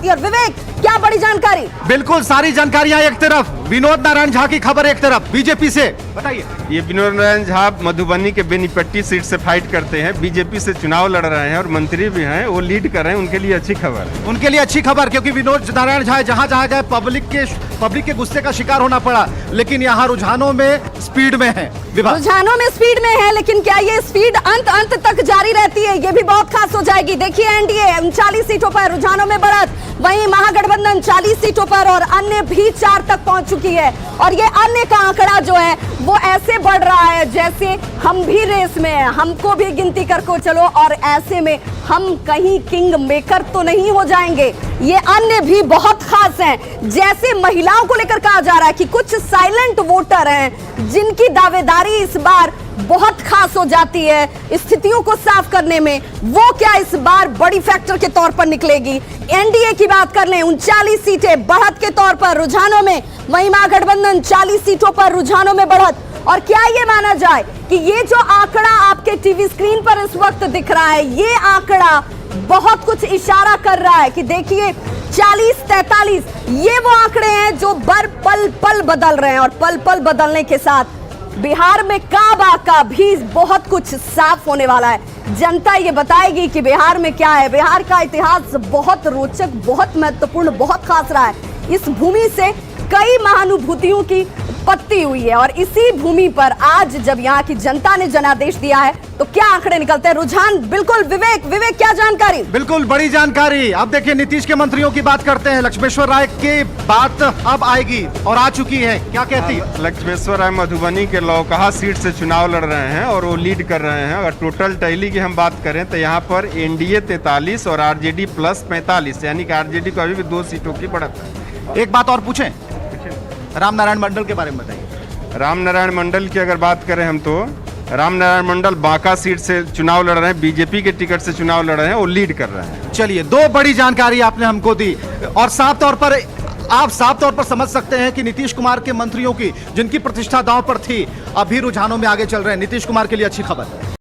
और विवेक, क्या बड़ी जानकारी? बिल्कुल, सारी जानकारियां एक तरफ, विनोद नारायण झा की खबर एक तरफ, बीजेपी से बताइए। ये विनोद नारायण झा मधुबनी के बेनीपट्टी सीट से फाइट करते हैं, बीजेपी से चुनाव लड़ रहे हैं और मंत्री भी हैं, वो लीड कर रहे हैं। उनके लिए अच्छी खबर है। उनके लिए अच्छी खबर, क्योंकि विनोद नारायण झा जहां जहां गए पब्लिक के गुस्से का शिकार होना पड़ा, लेकिन यहाँ रुझानों में स्पीड में है। रुझानों में स्पीड में है, लेकिन क्या ये स्पीड अंत तक जारी रहती है? ये भी बहुत खास हो जाएगी। देखिए, एनडीए 39 सीटों पर, रुझानों में बढ़त, वहीं महागठबंधन 40 सीटों पर और अन्य भी 4 तक पहुंच चुकी है। और ये अन्य का आंकड़ा जो है वो ऐसे बढ़ रहा है जैसे हम भी रेस में हैं, हमको भी गिनती करके चलो, और ऐसे में हम कहीं किंग मेकर तो नहीं हो जाएंगे। ये अन्य भी बहुत खास हैं, जैसे महिलाओं को लेकर कहा जा रहा है कि कुछ साइलेंट वोटर हैं जिनकी दावेदारी इस बार बहुत खास हो जाती है स्थितियों को साफ करने में। वो क्या इस बार बड़ी फैक्टर के तौर पर निकलेगी? एनडीए की बात कर लें, 39 सीटें बढ़त के तौर पर रुझानों में, वहीं महागठबंधन 40 सीटों पर रुझानों में बढ़त। और क्या ये माना जाए कि ये जो आंकड़ा आपके टीवी स्क्रीन पर इस वक्त दिख रहा है, ये आंकड़ा बहुत कुछ इशारा कर रहा है कि देखिए 40-43 ये वो आंकड़े हैं जो पल पल बदल रहे हैं। और पल पल बदलने के साथ बिहार में काबा का भी बहुत कुछ साफ होने वाला है। जनता ये बताएगी कि बिहार में क्या है। बिहार का इतिहास बहुत रोचक, बहुत महत्वपूर्ण, बहुत खास रहा है। इस भूमि से कई महानुभूतियों की उत्पत्ति हुई है और इसी भूमि पर आज जब यहाँ की जनता ने जनादेश दिया है तो क्या आंकड़े निकलते हैं? रुझान बिल्कुल। विवेक क्या जानकारी? बिल्कुल बड़ी जानकारी। अब देखिए, नीतीश के मंत्रियों की बात करते हैं। लक्ष्मेश्वर राय की बात अब आएगी और आ चुकी है, क्या कहती है? लक्ष्मेश्वर राय मधुबनी के लौकहा सीट से चुनाव लड़ रहे हैं और वो लीड कर रहे हैं। अगर टोटल टैली की हम बात करें तो यहाँ पर एनडीए 43 और आरजेडी प्लस 45, यानी कि आरजेडी को अभी भी 2 सीटों की बढ़त है। एक बात और पूछें, रामनारायण मंडल के बारे में बताइए। रामनारायण मंडल की अगर बात करें हम तो रामनारायण मंडल बांका सीट से चुनाव लड़ रहे हैं, बीजेपी के टिकट से चुनाव लड़ रहे हैं, वो लीड कर रहे हैं। चलिए, 2 बड़ी जानकारी आपने हमको दी और आप साफ तौर पर समझ सकते हैं कि नीतीश कुमार के मंत्रियों की जिनकी प्रतिष्ठा दांव पर थी, अभी रुझानों में आगे चल रहे हैं। नीतीश कुमार के लिए अच्छी खबर।